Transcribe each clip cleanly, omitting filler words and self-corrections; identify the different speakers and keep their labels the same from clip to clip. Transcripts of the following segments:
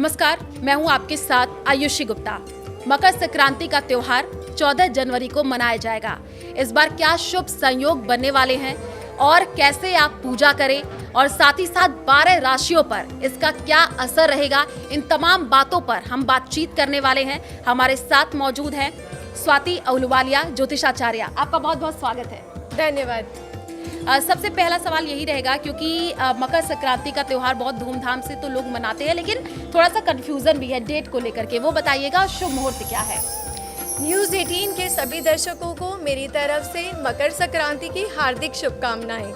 Speaker 1: नमस्कार, मैं हूं आपके साथ आयुषी गुप्ता। मकर संक्रांति का त्योहार 14 जनवरी को मनाया जाएगा। इस बार क्या शुभ संयोग बनने वाले हैं और कैसे आप पूजा करें और साथ ही साथ 12 राशियों पर इसका क्या असर रहेगा, इन तमाम बातों पर हम बातचीत करने वाले हैं। हमारे साथ मौजूद हैं स्वाति अहलुवालिया, ज्योतिषाचार्य। आपका बहुत बहुत स्वागत है।
Speaker 2: धन्यवाद।
Speaker 1: सबसे पहला सवाल यही रहेगा, क्योंकि मकर संक्रांति का त्योहार बहुत धूमधाम से तो लोग मनाते हैं, लेकिन थोड़ा सा कंफ्यूजन भी है डेट को लेकर के। वो बताइएगा शुभ मुहूर्त क्या है।
Speaker 2: न्यूज़ 18 के सभी दर्शकों को मेरी तरफ से मकर संक्रांति की हार्दिक शुभकामनाएं।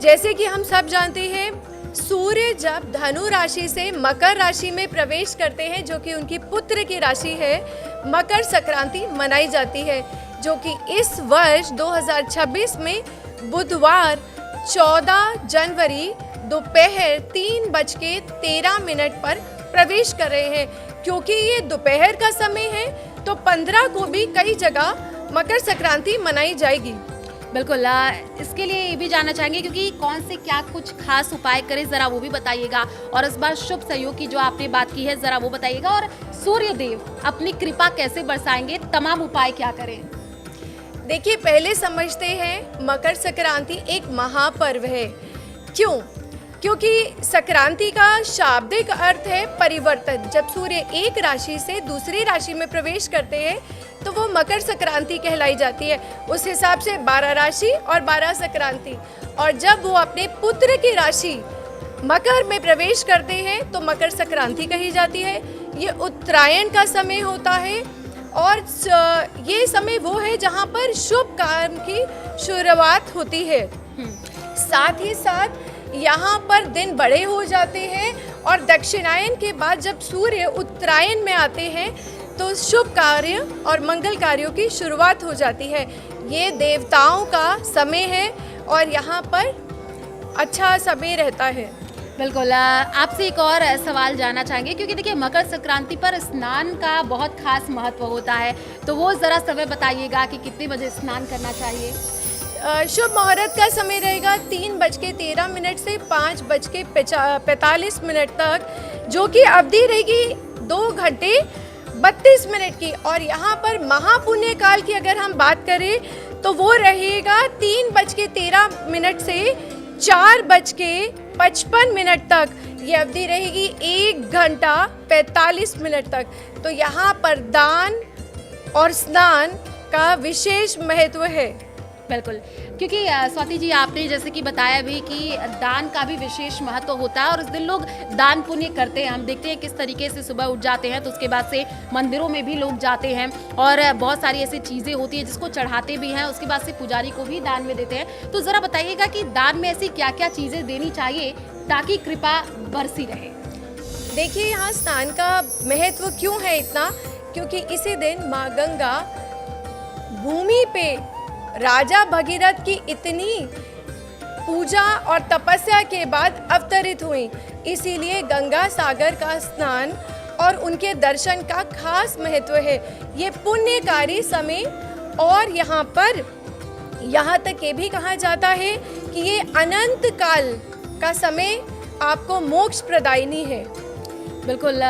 Speaker 2: जैसे कि हम सब जानते हैं, सूर्य जब धनु राशि से मकर राशि में प्रवेश करते हैं, जो कि उनकी पुत्र की राशि है, मकर संक्रांति मनाई जाती है, जो कि इस वर्ष 2026 में बुधवार 14 जनवरी दोपहर 3:13 पर प्रवेश कर रहे हैं। क्योंकि ये दोपहर का समय है, तो 15 को भी कई जगह मकर संक्रांति मनाई जाएगी।
Speaker 1: बिल्कुल, इसके लिए ये भी जानना चाहेंगे क्योंकि कौन से क्या कुछ खास उपाय करें, ज़रा वो भी बताइएगा। और इस बार शुभ सहयोग की जो आपने बात की है, ज़रा वो बताइएगा। और सूर्य देव अपनी कृपा कैसे बरसाएंगे, तमाम उपाय क्या करें।
Speaker 2: देखिए, पहले समझते हैं मकर संक्रांति एक महापर्व है। क्यों? क्योंकि संक्रांति का शाब्दिक अर्थ है परिवर्तन। जब सूर्य एक राशि से दूसरी राशि में प्रवेश करते हैं, तो वो मकर संक्रांति कहलाई जाती है। उस हिसाब से 12 राशि और 12 संक्रांति। और जब वो अपने पुत्र की राशि मकर में प्रवेश करते हैं, तो मकर संक्रांति कही जाती है। ये उत्तरायण का समय होता है और ये समय वो है जहाँ पर शुभ काम की शुरुआत होती है। साथ ही साथ यहाँ पर दिन बड़े हो जाते हैं और दक्षिणायन के बाद जब सूर्य उत्तरायण में आते हैं, तो शुभ कार्य और मंगल कार्यों की शुरुआत हो जाती है। ये देवताओं का समय है और यहाँ पर अच्छा समय रहता है।
Speaker 1: बिल्कुल, आपसे एक और सवाल जानना चाहेंगे, क्योंकि देखिए मकर संक्रांति पर स्नान का बहुत खास महत्व होता है, तो वो ज़रा समय बताइएगा कि कितने बजे स्नान करना चाहिए।
Speaker 2: शुभ मुहूर्त का समय रहेगा 3:13 से 5:45 तक, जो कि अवधि रहेगी 2 घंटे 32 मिनट की। और यहाँ पर महापुण्य काल की अगर हम बात करें, तो वो रहेगा 3:13 से 4:55 तक। ये अवधि रहेगी 1 घंटा 45 मिनट तक। तो यहाँ पर दान और स्नान का विशेष महत्व है।
Speaker 1: बिल्कुल, क्योंकि स्वाति जी आपने जैसे कि बताया भी कि दान का भी विशेष महत्व होता है और उस दिन लोग दान पुण्य करते हैं। हम देखते हैं किस तरीके से सुबह उठ जाते हैं, तो उसके बाद से मंदिरों में भी लोग जाते हैं और बहुत सारी ऐसी चीज़ें होती हैं जिसको चढ़ाते भी हैं, उसके बाद से पुजारी को भी दान में देते हैं। तो ज़रा बताइएगा कि दान में ऐसी क्या क्या चीज़ें देनी चाहिए ताकि कृपा बरसी रहे।
Speaker 2: देखिए, यहाँ स्नान का महत्व क्यों है इतना, क्योंकि इसी दिन माँ गंगा भूमि पे राजा भगीरथ की इतनी पूजा और तपस्या के बाद अवतरित हुई। इसीलिए गंगा सागर का स्नान और उनके दर्शन का खास महत्व है। ये पुण्यकारी समय, और यहाँ तक ये भी कहा जाता है कि ये अनंत काल का समय आपको मोक्ष प्रदायिनी है।
Speaker 1: बिल्कुल,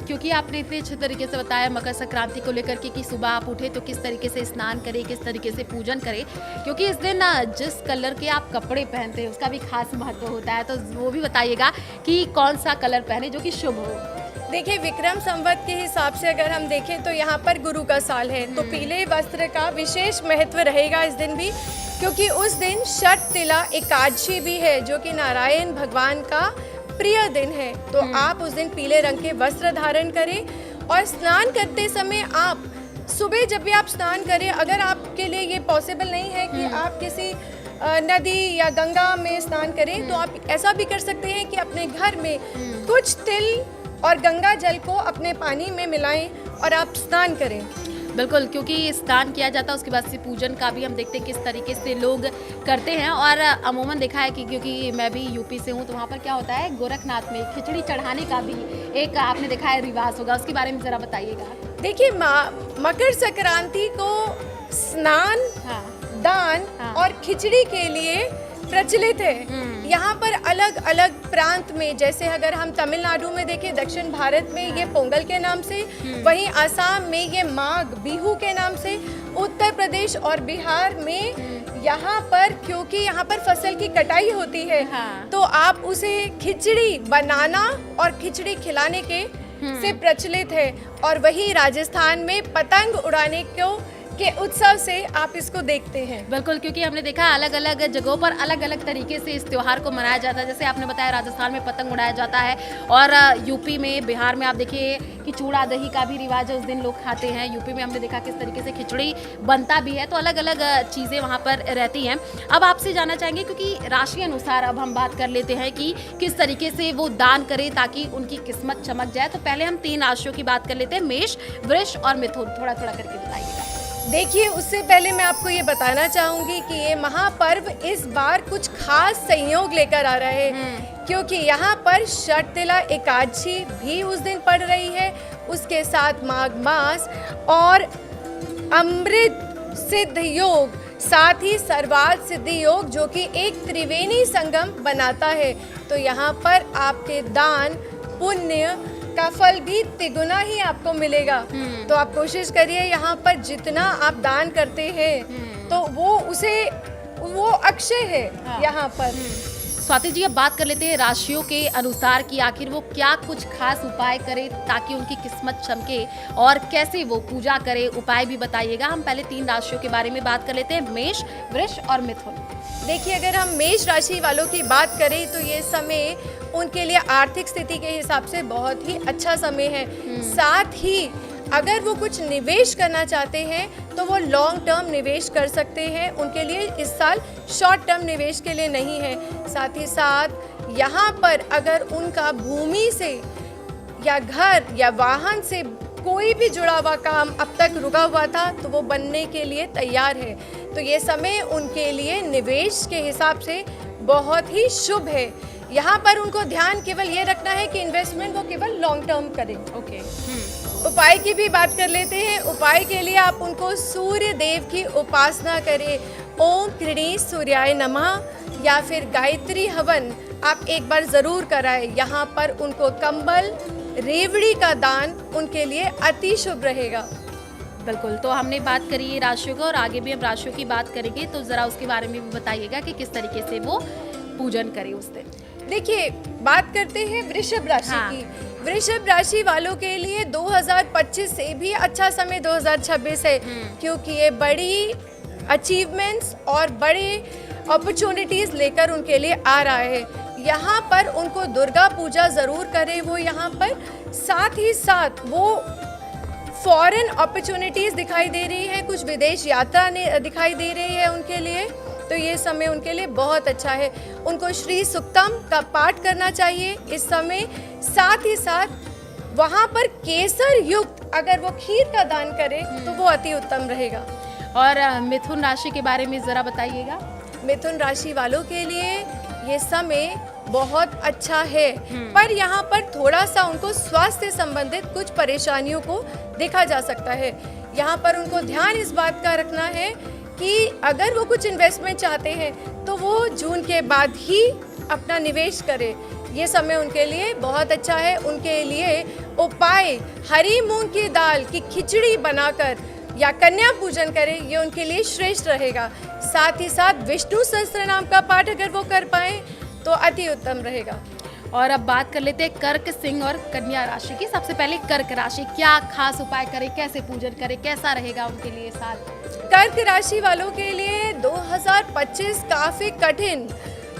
Speaker 1: क्योंकि आपने इतने अच्छे तरीके से बताया मकर संक्रांति को लेकर के कि सुबह आप उठे तो किस तरीके से स्नान करें, किस तरीके से पूजन करें, क्योंकि इस दिन जिस कलर के आप कपड़े पहनते हैं उसका भी खास महत्व होता है। तो वो भी बताइएगा कि कौन सा कलर पहने जो कि शुभ हो।
Speaker 2: देखिए, विक्रम संवत के हिसाब से अगर हम देखें तो यहाँ पर गुरु का साल है, तो पीले वस्त्र का विशेष महत्व रहेगा इस दिन भी, क्योंकि उस दिन षटतिला एकादशी भी है, जो कि नारायण भगवान का प्रिय दिन है। तो आप उस दिन पीले रंग के वस्त्र धारण करें और स्नान करते समय आप सुबह जब भी आप स्नान करें, अगर आपके लिए ये पॉसिबल नहीं है कि आप किसी नदी या गंगा में स्नान करें, तो आप ऐसा भी कर सकते हैं कि अपने घर में कुछ तिल और गंगा जल को अपने पानी में मिलाएं और आप स्नान करें।
Speaker 1: बिल्कुल, क्योंकि स्नान किया जाता है, उसके बाद से पूजन का भी हम देखते हैं किस तरीके से लोग करते हैं। और अमूमन देखा है कि क्योंकि मैं भी यूपी से हूँ, तो वहाँ पर क्या होता है, गोरखनाथ में खिचड़ी चढ़ाने का भी एक आपने देखा है रिवाज होगा, उसके बारे में ज़रा बताइएगा।
Speaker 2: देखिए, मकर संक्रांति को स्नान, दान और खिचड़ी के लिए प्रचलित है। यहाँ पर अलग अलग प्रांत में, जैसे अगर हम तमिलनाडु में देखें, दक्षिण भारत में ये पोंगल के नाम से, वहीं असम में ये माघ बिहू के नाम से, उत्तर प्रदेश और बिहार में यहाँ पर, क्योंकि यहाँ पर फसल की कटाई होती है, तो आप उसे खिचड़ी बनाना और खिचड़ी खिलाने के से प्रचलित है। और वही राजस्थान में पतंग उड़ाने के उत्सव से आप इसको देखते हैं।
Speaker 1: बिल्कुल, क्योंकि हमने देखा अलग अलग जगहों पर अलग अलग तरीके से इस त्योहार को मनाया जाता है। जैसे आपने बताया राजस्थान में पतंग उड़ाया जाता है, और यूपी में, बिहार में आप देखिए कि चूड़ा दही का भी रिवाज है, उस दिन लोग खाते हैं। यूपी में हमने देखा किस तरीके से खिचड़ी बनता भी है, तो अलग अलग चीज़ें वहाँ पर रहती हैं। अब आपसे जानना चाहेंगे, क्योंकि राशि अनुसार अब हम बात कर लेते हैं कि किस तरीके से वो दान करें ताकि उनकी किस्मत चमक जाए। तो पहले हम 3 राशियों की बात कर लेते हैं, मेष, वृष और मिथुन। थोड़ा थोड़ा करके बताइएगा।
Speaker 2: देखिए, उससे पहले मैं आपको ये बताना चाहूँगी कि ये महापर्व इस बार कुछ खास संयोग लेकर आ रहा है, क्योंकि यहाँ पर शर्तिला एकादशी भी उस दिन पड़ रही है, उसके साथ माघ मास और अमृत सिद्ध योग, साथ ही सर्वार्थ सिद्धि योग, जो कि एक त्रिवेणी संगम बनाता है। तो यहाँ पर आपके दान पुण्य का फल भी तिगुना ही आपको मिलेगा। तो आप कोशिश करिए, यहाँ पर जितना आप दान करते हैं तो वो अक्षय है। यहाँ पर
Speaker 1: स्वाति जी, अब बात कर लेते हैं राशियों के अनुसार कि आखिर वो क्या कुछ खास उपाय करें ताकि उनकी किस्मत चमके, और कैसे वो पूजा करें, उपाय भी बताइएगा। हम पहले 3 राशियों के बारे में बात कर लेते हैं, मेष, वृष और मिथुन।
Speaker 2: देखिए, अगर हम मेष राशि वालों की बात करें तो ये समय उनके लिए आर्थिक स्थिति के हिसाब से बहुत ही अच्छा समय है। साथ ही अगर वो कुछ निवेश करना चाहते हैं तो वो लॉन्ग टर्म निवेश कर सकते हैं, उनके लिए इस साल शॉर्ट टर्म निवेश के लिए नहीं है। साथ ही साथ यहाँ पर अगर उनका भूमि से या घर या वाहन से कोई भी जुड़ा हुआ काम अब तक रुका हुआ था तो वो बनने के लिए तैयार है। तो ये समय उनके लिए निवेश के हिसाब से बहुत ही शुभ है। यहाँ पर उनको ध्यान केवल ये रखना है कि इन्वेस्टमेंट वो केवल लॉन्ग टर्म करें।
Speaker 1: ओके।
Speaker 2: उपाय की भी बात कर लेते हैं। उपाय के लिए आप उनको सूर्य देव की उपासना करें। ओम क्रीणी सूर्याय नमः या फिर गायत्री हवन आप एक बार ज़रूर कराएं। यहाँ पर उनको कंबल, रेवड़ी का दान उनके लिए अति शुभ रहेगा।
Speaker 1: बिल्कुल, तो हमने बात करी है राशियों को, और आगे भी हम राशियों की बात करेंगे, तो ज़रा उसके बारे में भी बताइएगा कि किस तरीके से वो पूजन करें उस दिन।
Speaker 2: देखिए, बात करते हैं वृषभ राशि की। वृषभ राशि वालों के लिए 2025 से भी अच्छा समय 2026 है, क्योंकि ये बड़ी अचीवमेंट्स और बड़े अपॉर्चुनिटीज़ लेकर उनके लिए आ रहा है। यहाँ पर उनको दुर्गा पूजा ज़रूर करें वो यहाँ पर, साथ ही साथ वो फॉरेन अपॉर्चुनिटीज़ दिखाई दे रही है, कुछ विदेश यात्रा दिखाई दे रही है उनके लिए, तो ये समय उनके लिए बहुत अच्छा है। उनको श्री सुक्तम का पाठ करना चाहिए इस समय। साथ ही साथ वहाँ पर केसर युक्त अगर वो खीर का दान करें तो वो अति उत्तम रहेगा।
Speaker 1: और मिथुन राशि के बारे में ज़रा बताइएगा।
Speaker 2: मिथुन राशि वालों के लिए ये समय बहुत अच्छा है, पर यहाँ पर थोड़ा सा उनको स्वास्थ्य संबंधित कुछ परेशानियों को देखा जा सकता है। यहाँ पर उनको ध्यान इस बात का रखना है कि अगर वो कुछ इन्वेस्टमेंट चाहते हैं तो वो जून के बाद ही अपना निवेश करें। ये समय उनके लिए बहुत अच्छा है। उनके लिए उपाय हरी मूंग की दाल की खिचड़ी बनाकर या कन्या पूजन करें, ये उनके लिए श्रेष्ठ रहेगा। साथ ही साथ विष्णु सहस्त्र नाम का पाठ अगर वो कर पाएँ तो अति उत्तम रहेगा।
Speaker 1: और अब बात कर लेते हैं कर्क, सिंह और कन्या राशि की। सबसे पहले कर्क राशि, क्या खास उपाय करें, कैसे पूजन करें, कैसा रहेगा उनके लिए साल?
Speaker 2: कर्क राशि वालों के लिए 2025 काफ़ी कठिन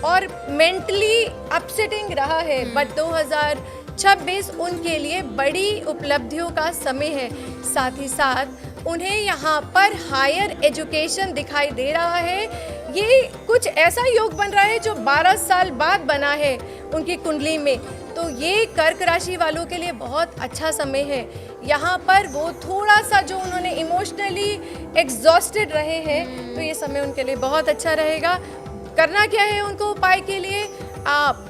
Speaker 2: और मेंटली अपसेटिंग रहा है, बट 2026 उनके लिए बड़ी उपलब्धियों का समय है। साथ ही साथ उन्हें यहाँ पर हायर एजुकेशन दिखाई दे रहा है। ये कुछ ऐसा योग बन रहा है जो 12 साल बाद बना है उनकी कुंडली में, तो ये कर्क राशि वालों के लिए बहुत अच्छा समय है। यहाँ पर वो थोड़ा सा जो उन्होंने इमोशनली एग्जॉस्टेड रहे हैं, तो ये समय उनके लिए बहुत अच्छा रहेगा। करना क्या है उनको उपाय के लिए, आप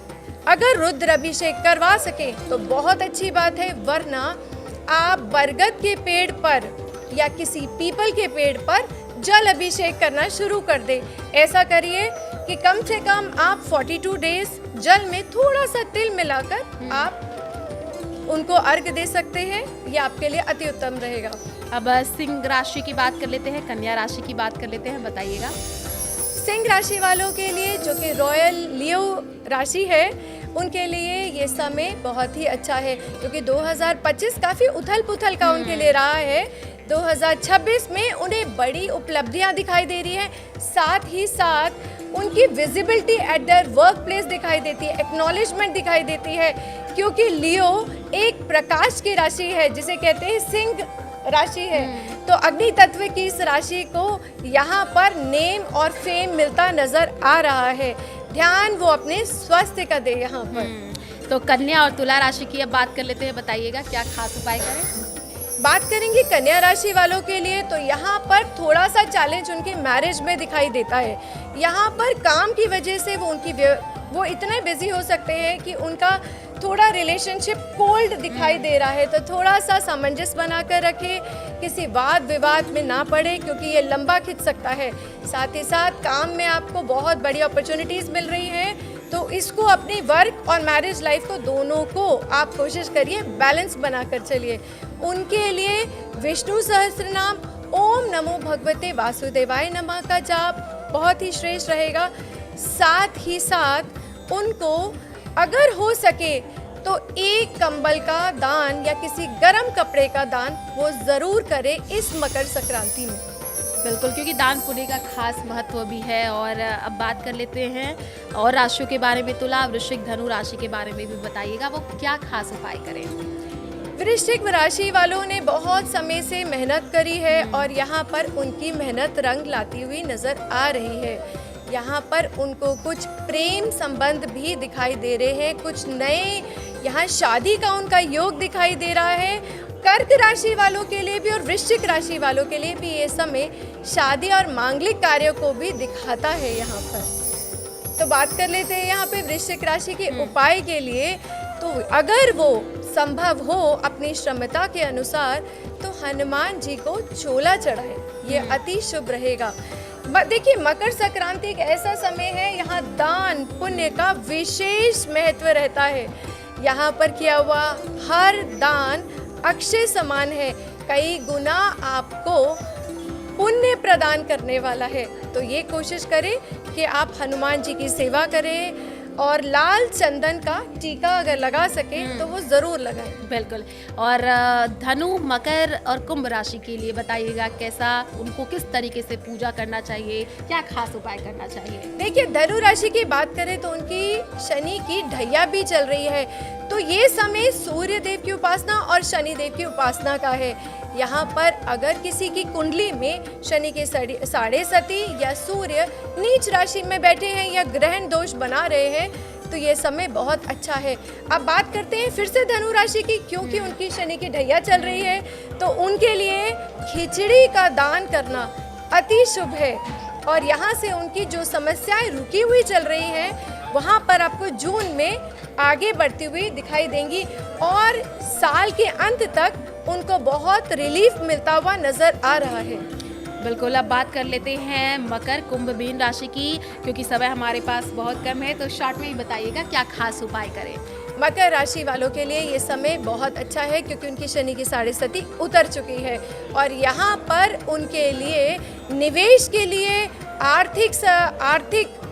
Speaker 2: अगर रुद्र अभिषेक करवा सके तो बहुत अच्छी बात है, वरना आप बरगद के पेड़ पर या किसी पीपल के पेड़ पर जल अभिषेक करना शुरू कर दें। ऐसा करिए कि कम से कम आप 42 डेज जल में थोड़ा सा तिल मिलाकर आप उनको अर्घ दे सकते हैं। ये आपके लिए अति उत्तम रहेगा।
Speaker 1: अब सिंह राशि की बात कर लेते हैं, कन्या राशि की बात कर लेते हैं, बताइएगा।
Speaker 2: सिंह राशि वालों के लिए, जो कि रॉयल लियो राशि है, उनके लिए ये समय बहुत ही अच्छा है, क्योंकि 2025 काफ़ी उथल पुथल का उनके लिए रहा है। 2026 में उन्हें बड़ी उपलब्धियां दिखाई दे रही हैं, साथ ही साथ उनकी visibility eight their work place दिखाई देती है, एक्नॉलेजमेंट दिखाई देती है, क्योंकि लियो एक प्रकाश की राशि है, जिसे कहते हैं सिंह राशि है। तो अग्नि तत्व की इस राशि को यहाँ पर नेम और फेम मिलता नजर आ रहा है। ध्यान वो अपने स्वास्थ्य का दे यहाँ पर।
Speaker 1: तो कन्या और तुला राशि की अब बात कर लेते हैं, बताइएगा क्या खास उपाय करें।
Speaker 2: बात करेंगे कन्या राशि वालों के लिए, तो यहाँ पर थोड़ा सा चैलेंज उनके मैरिज में दिखाई देता है। यहाँ पर काम की वजह से वो इतने बिजी हो सकते हैं कि उनका थोड़ा रिलेशनशिप कोल्ड दिखाई दे रहा है। तो थोड़ा सा सामंजस्य बनाकर रखें, किसी वाद विवाद में ना पड़े, क्योंकि ये लंबा खिंच सकता है। साथ ही साथ काम में आपको बहुत बड़ी अपॉर्चुनिटीज़ मिल रही हैं, तो इसको अपनी वर्क और मैरिज लाइफ को दोनों को आप कोशिश करिए बैलेंस बनाकर चलिए। उनके लिए विष्णु सहस्त्रनाम ओम नमो भगवते वासुदेवाय नमः का जाप बहुत ही श्रेष्ठ रहेगा। साथ ही साथ उनको अगर हो सके तो एक कंबल का दान या किसी गर्म कपड़े का दान वो ज़रूर करें इस मकर संक्रांति में।
Speaker 1: बिल्कुल, क्योंकि दान पुण्य का खास महत्व भी है। और अब बात कर लेते हैं और राशियों के बारे में। तुला, वृश्चिक, धनु राशि के बारे में भी बताइएगा, वो क्या खास उपाय करें।
Speaker 2: वृश्चिक राशि वालों ने बहुत समय से मेहनत करी है और यहाँ पर उनकी मेहनत रंग लाती हुई नजर आ रही है। यहाँ पर उनको कुछ प्रेम संबंध भी दिखाई दे रहे हैं, कुछ नए यहाँ शादी का उनका योग दिखाई दे रहा है। कर्क राशि वालों के लिए भी और वृश्चिक राशि वालों के लिए भी ये समय शादी और मांगलिक कार्यों को भी दिखाता है यहाँ पर। तो बात कर लेते हैं यहाँ पे वृश्चिक राशि के उपाय के लिए। तो अगर वो संभव हो अपनी क्षमता के अनुसार तो हनुमान जी को चोला चढ़ाए, ये अति शुभ रहेगा। देखिए, मकर संक्रांति एक ऐसा समय है, यहाँ दान पुण्य का विशेष महत्व रहता है। यहाँ पर किया हुआ हर दान अक्षय समान है, कई गुना आपको पुण्य प्रदान करने वाला है। तो ये कोशिश करें कि आप हनुमान जी की सेवा करें और लाल चंदन का टीका अगर लगा सके तो वो ज़रूर लगाएं।
Speaker 1: बिल्कुल। और धनु, मकर और कुंभ राशि के लिए बताइएगा, कैसा उनको किस तरीके से पूजा करना चाहिए, क्या खास उपाय करना चाहिए।
Speaker 2: देखिए, धनु राशि की बात करें तो उनकी शनि की ढैया भी चल रही है, तो ये समय सूर्य देव की उपासना और शनि देव की उपासना का है। यहाँ पर अगर किसी की कुंडली में शनि के साढ़े सती या सूर्य नीच राशि में बैठे हैं या ग्रहण दोष बना रहे हैं, तो ये समय बहुत अच्छा है। अब बात करते हैं फिर से धनु राशि की, क्योंकि उनकी शनि की ढैया चल रही है, तो उनके लिए खिचड़ी का दान करना अति शुभ है। और यहाँ से उनकी जो समस्याएं रुकी हुई चल रही हैं, वहाँ पर आपको जून में आगे बढ़ती हुई दिखाई देंगी और साल के अंत तक उनको बहुत रिलीफ मिलता हुआ नजर आ रहा है।
Speaker 1: बिल्कुल। अब बात कर लेते हैं मकर, कुंभ, मीन राशि की, क्योंकि समय हमारे पास बहुत कम है, तो शॉर्ट में ही बताइएगा क्या खास उपाय करें।
Speaker 2: मकर राशि वालों के लिए ये समय बहुत अच्छा है, क्योंकि उनकी शनि की साढ़े सती उतर चुकी है और यहाँ पर उनके लिए निवेश के लिए, आर्थिक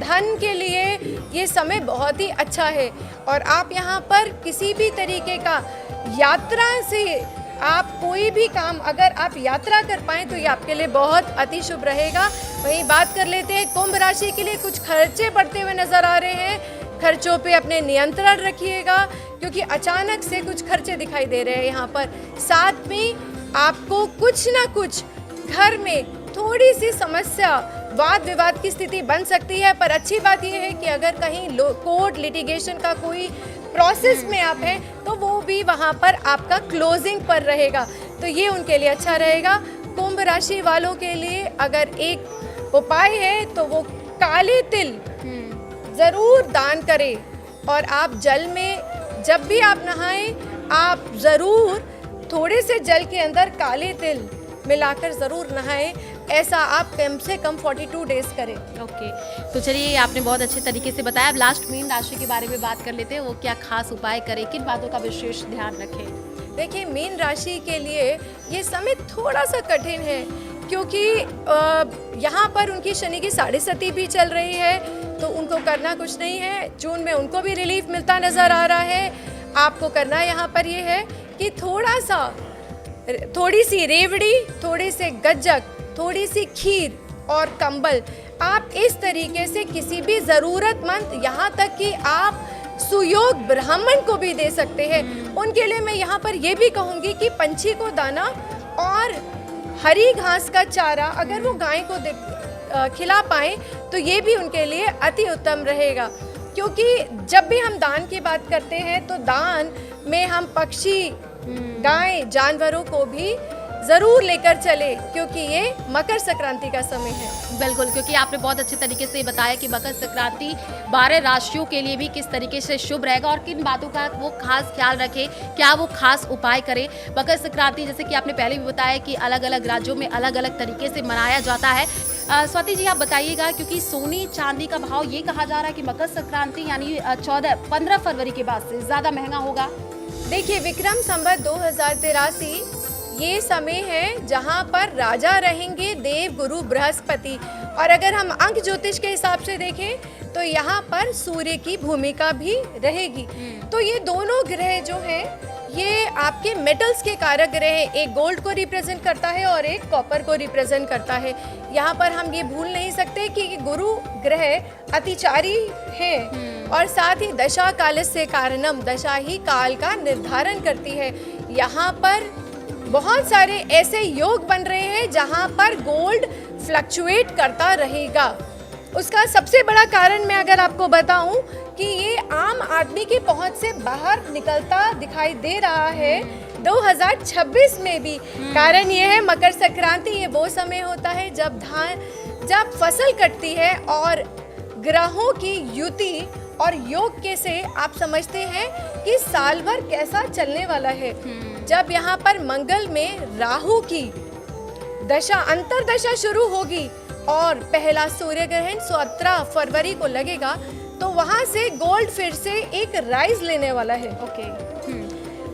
Speaker 2: धन के लिए ये समय बहुत ही अच्छा है। और आप यहाँ पर किसी भी तरीके का यात्रा से आप कोई भी काम अगर आप यात्रा कर पाएँ तो ये आपके लिए बहुत अति शुभ रहेगा। वहीं बात कर लेते हैं कुंभ राशि के लिए, कुछ खर्चे बढ़ते हुए नजर आ रहे हैं। खर्चों पे अपने नियंत्रण रखिएगा, क्योंकि अचानक से कुछ खर्चे दिखाई दे रहे हैं यहाँ पर। साथ में आपको कुछ ना कुछ घर में थोड़ी सी समस्या, वाद विवाद की स्थिति बन सकती है, पर अच्छी बात यह है कि अगर कहीं कोर्ट लिटिगेशन का कोई प्रोसेस में आप हैं तो वो भी वहाँ पर आपका क्लोजिंग पर रहेगा, तो ये उनके लिए अच्छा रहेगा। कुंभ राशि वालों के लिए अगर एक उपाय है तो वो काले तिल ज़रूर दान करें। और आप जल में जब भी आप नहाएं, आप ज़रूर थोड़े से जल के अंदर काले तिल मिलाकर ज़रूर नहाएं। ऐसा आप कम से कम 42 डेज करें।
Speaker 1: ओके, तो चलिए आपने बहुत अच्छे तरीके से बताया। अब लास्ट मीन राशि के बारे में बात कर लेते हैं, वो क्या खास उपाय करें, किन बातों का विशेष ध्यान रखें?
Speaker 2: देखिए, मीन राशि के लिए ये समय थोड़ा सा कठिन है, क्योंकि यहाँ पर उनकी शनि की 7.5 भी चल रही है, तो उनको करना कुछ नहीं है। जून में उनको भी रिलीफ मिलता नज़र आ रहा है। आपको करना यहाँ पर ये है कि थोड़ी सी रेवड़ी, थोड़ी से गज्जक, थोड़ी सी खीर और कंबल आप इस तरीके से किसी भी ज़रूरतमंद, यहाँ तक कि आप सुयोग ब्राह्मण को भी दे सकते हैं। उनके लिए मैं यहाँ पर ये भी कहूँगी कि पंछी को दाना और हरी घास का चारा अगर वो गाय को खिला पाएँ तो ये भी उनके लिए अति उत्तम रहेगा। क्योंकि जब भी हम दान की बात करते हैं तो दान में हम पक्षी, गाय, जानवरों को भी ज़रूर लेकर चले, क्योंकि ये मकर संक्रांति का समय है।
Speaker 1: बिल्कुल, क्योंकि आपने बहुत अच्छे तरीके से बताया कि मकर संक्रांति 12 राशियों के लिए भी किस तरीके से शुभ रहेगा और किन बातों का वो खास ख्याल रखें, क्या वो खास उपाय करें। मकर संक्रांति जैसे कि आपने पहले भी बताया कि अलग अलग राज्यों में अलग अलग तरीके से मनाया जाता है। स्वाति जी, आप बताइएगा, क्योंकि सोने चांदी का भाव ये कहा जा रहा है कि मकर संक्रांति यानी 15 फरवरी के बाद से ज़्यादा महंगा होगा।
Speaker 2: देखिए, विक्रम संवत 2083 ये समय है जहाँ पर राजा रहेंगे देव गुरु बृहस्पति, और अगर हम अंक ज्योतिष के हिसाब से देखें तो यहाँ पर सूर्य की भूमिका भी रहेगी। तो ये दोनों ग्रह जो हैं ये आपके मेटल्स के कारक ग्रह हैं। एक गोल्ड को रिप्रेजेंट करता है और एक कॉपर को रिप्रेजेंट करता है। यहाँ पर हम ये भूल नहीं सकते कि गुरु ग्रह अतिचारी है और साथ ही दशा कालस्य कारणम, दशा ही काल का निर्धारण करती है। यहाँ पर बहुत सारे ऐसे योग बन रहे हैं जहाँ पर गोल्ड फ्लक्चुएट करता रहेगा। उसका सबसे बड़ा कारण मैं अगर आपको बताऊं कि ये आम आदमी की पहुंच से बाहर निकलता दिखाई दे रहा है 2026 में भी। कारण ये है, मकर संक्रांति ये वो समय होता है जब फसल कटती है और ग्रहों की युति और योग के से आप समझते हैं कि साल भर कैसा चलने वाला है। जब यहाँ पर मंगल में राहु की दशा, अंतरदशा शुरू होगी और पहला सूर्य ग्रहण 17 फरवरी को लगेगा, तो वहाँ से गोल्ड फिर से एक राइज लेने वाला है।
Speaker 1: ओके,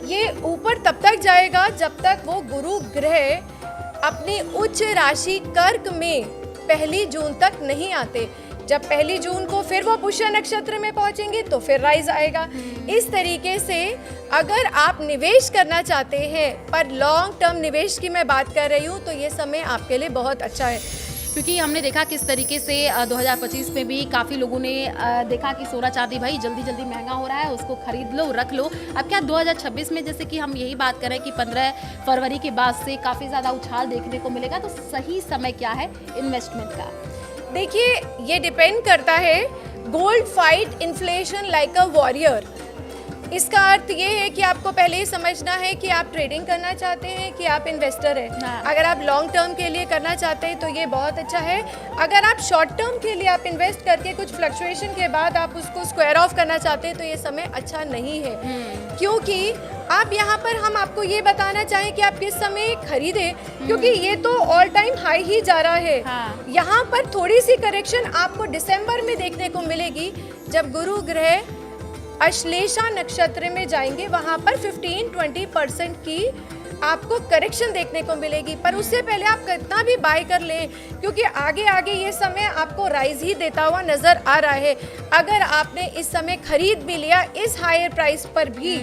Speaker 2: ये ऊपर तब तक जाएगा जब तक वो गुरु ग्रह अपनी उच्च राशि कर्क में 1 जून तक नहीं आते। जब 1 जून को फिर वो पुष्य नक्षत्र में पहुंचेंगे तो फिर राइज आएगा। इस तरीके से अगर आप निवेश करना चाहते हैं, पर लॉन्ग टर्म निवेश की मैं बात कर रही हूँ, तो ये समय आपके लिए बहुत अच्छा है।
Speaker 1: क्योंकि हमने देखा किस तरीके से 2025 में भी काफ़ी लोगों ने देखा कि सोना चांदी भाई जल्दी जल्दी महंगा हो रहा है, उसको खरीद लो, रख लो। अब क्या 2026 में जैसे कि हम यही बात करें कि 15 फरवरी के बाद से काफ़ी ज़्यादा उछाल देखने को मिलेगा, तो सही समय क्या है इन्वेस्टमेंट का?
Speaker 2: देखिए, ये डिपेंड करता है। Gold fight inflation like a warrior. इसका अर्थ ये है कि आपको पहले ही समझना है कि आप ट्रेडिंग करना चाहते हैं कि आप इन्वेस्टर हैं। अगर आप लॉन्ग टर्म के लिए करना चाहते हैं तो ये बहुत अच्छा है। अगर आप शॉर्ट टर्म के लिए आप इन्वेस्ट करके कुछ फ्लक्चुएशन के बाद आप उसको स्क्वायर ऑफ करना चाहते हैं तो ये समय अच्छा नहीं है। क्योंकि आप यहाँ पर हम आपको ये बताना चाहें कि आप किस समय खरीदें, क्योंकि ये तो ऑल टाइम हाई ही जा रहा है। यहाँ पर थोड़ी सी करेक्शन आपको दिसंबर में देखने को मिलेगी, जब गुरु ग्रह अश्लेषा नक्षत्र में जाएंगे। वहाँ पर 15-20% की आपको करेक्शन देखने को मिलेगी। पर उससे पहले आप कितना भी बाय कर लें, क्योंकि आगे आगे ये समय आपको राइज ही देता हुआ नज़र आ रहा है। अगर आपने इस समय खरीद भी लिया इस हायर प्राइस पर भी,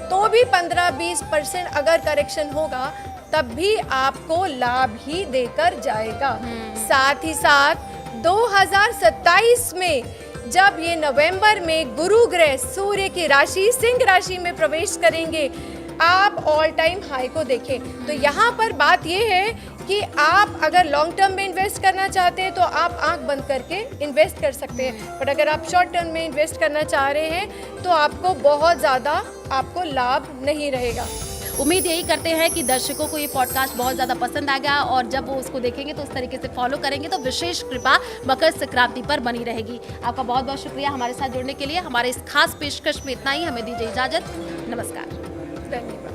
Speaker 2: तो भी 15-20% अगर करेक्शन होगा तब भी आपको लाभ ही देकर जाएगा। साथ ही साथ 2027 में जब ये नवंबर में गुरु ग्रह सूर्य की राशि सिंह राशि में प्रवेश करेंगे, आप ऑल टाइम हाई को देखें। तो यहाँ पर बात ये है कि आप अगर लॉन्ग टर्म में इन्वेस्ट करना चाहते हैं तो आप आंख बंद करके इन्वेस्ट कर सकते हैं, बट अगर आप शॉर्ट टर्म में इन्वेस्ट करना चाह रहे हैं तो आपको बहुत ज़्यादा आपको लाभ नहीं रहेगा।
Speaker 1: उम्मीद यही करते हैं कि दर्शकों को ये पॉडकास्ट बहुत ज़्यादा पसंद आएगा और जब वो उसको देखेंगे तो उस तरीके से फॉलो करेंगे तो विशेष कृपा मकर संक्रांति पर बनी रहेगी। आपका बहुत बहुत शुक्रिया हमारे साथ जुड़ने के लिए। हमारे इस खास पेशकश में इतना ही। हमें दीजिए इजाज़त। नमस्कार।
Speaker 2: धन्यवाद।